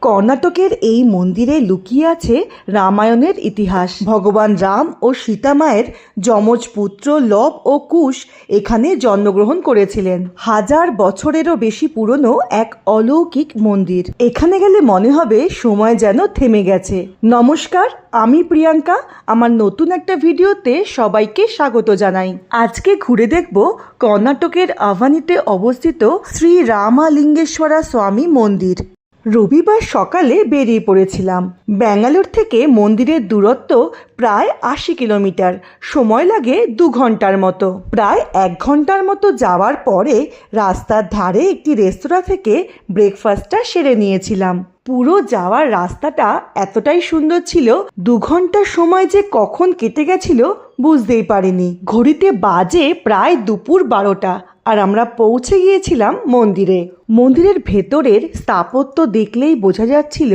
কর্ণাটকের এই মন্দিরে লুকিয়ে আছে রামায়ণের ইতিহাস। ভগবান রাম ও সীতা মায়ের যমজ পুত্র লব ও কুশ এখানে জন্মগ্রহণ করেছিলেন। 1000 বছরেরও বেশি পুরনো এক অলৌকিক মন্দির। এখানে গেলে মনে হবে সময় যেন থেমে গেছে। নমস্কার, আমি প্রিয়াঙ্কা। আমার নতুন একটা ভিডিওতে সবাইকে স্বাগত জানাই। আজকে ঘুরে দেখব কর্ণাটকের আভানিতে অবস্থিত শ্রী রামালিঙ্গেশ্বরা স্বামী মন্দির। রবিবার সকালে বেরিয়ে পড়েছিলাম। ব্যাঙ্গালোর থেকে মন্দিরের দূরত্ব প্রায় 80 কিলোমিটার। সময় লাগে 2 ঘন্টার মতো। প্রায় 1 ঘন্টার মতো যাওয়ার পরে রাস্তার ধারে একটি রেস্তোরাঁ থেকে ব্রেকফাস্টটা সেরে নিয়েছিলাম। পুরো যাওয়ার রাস্তাটা এতটাই সুন্দর ছিল, 2 ঘন্টার সময় যে কখন কেটে গেছিল বুঝতেই পারিনি। ঘড়িতে বাজে প্রায় দুপুর 12টা আর আমরা পৌঁছে গিয়েছিলাম মন্দিরে। মন্দিরের ভেতরের স্থাপত্য দেখলেই বোঝা যাচ্ছিল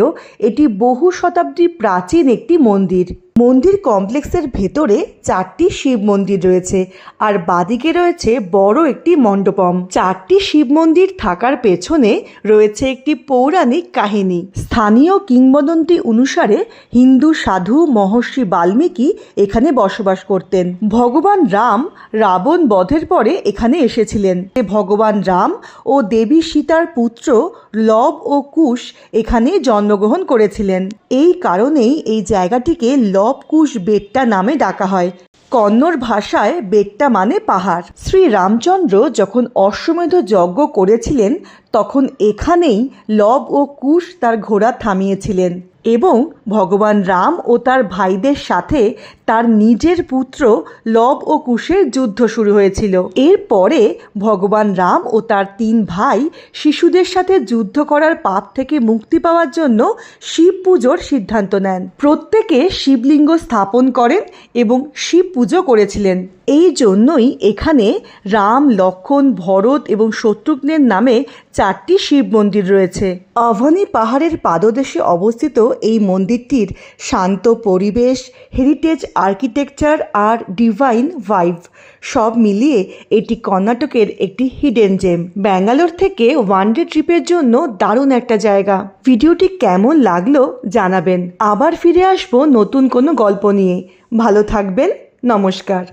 এটি বহু শতাব্দী প্রাচীন একটি মন্দির। মন্দির কমপ্লেক্সের ভেতরে 4টি শিব মন্দির রয়েছে আর বাদিকে রয়েছে বড় একটি মণ্ডপম। 4টি শিব মন্দির থাকার পেছনে রয়েছে একটি পৌরাণিক কাহিনী। স্থানীয় কিংবদন্তি অনুসারে হিন্দু সাধু মহর্ষি বাল্মীকি এখানে বসবাস করতেন। ভগবান রাম রাবণ বধের পরে এখানে এসেছিলেন। ভগবান রাম ও দেবী সীতার পুত্র লব ও কুশ এখানে জন্মগ্রহণ করেছিলেন। এই কারণেই এই জায়গাটিকে লব কুশ বেট্টা নামে ডাকা হয়। কন্নড় ভাষায় বেট্টা মানে পাহাড়। শ্রী রামচন্দ্র যখন অশ্বমেধ যজ্ঞ করেছিলেন তখন এখানেই লব ও কুশ তার ঘোড়া থামিয়েছিলেন এবং ভগবান রাম ও তার ভাইদের সাথে তার নিজের পুত্র লব ও কুশের যুদ্ধ শুরু হয়েছিল। এরপরে ভগবান রাম ও তার 3 ভাই শিশুদের সাথে যুদ্ধ করার পাপ থেকে মুক্তি পাওয়ার জন্য শিব পুজোর সিদ্ধান্ত নেন। প্রত্যেকে শিবলিঙ্গ স্থাপন করেন এবং শিব পুজো করেছিলেন। এই জন্যই এখানে রাম, লক্ষ্মণ, ভরত এবং শত্রুঘ্নের নামে 4টি শিব মন্দির রয়েছে। আভানি পাহাড়ের পাদদেশে অবস্থিত এই মন্দিরটির শান্ত পরিবেশ, হেরিটেজ আর্কিটেকচার আর ডিভাইন ভাইব সব মিলিয়ে এটি কর্ণাটকের একটি হিডেন জেম। ব্যাঙ্গালোর থেকে ওয়ানডে ট্রিপের জন্য দারুণ একটা জায়গা। ভিডিওটি কেমন লাগলো জানাবেন। আবার ফিরে আসবো নতুন কোনো গল্প নিয়ে। ভালো থাকবেন। নমস্কার।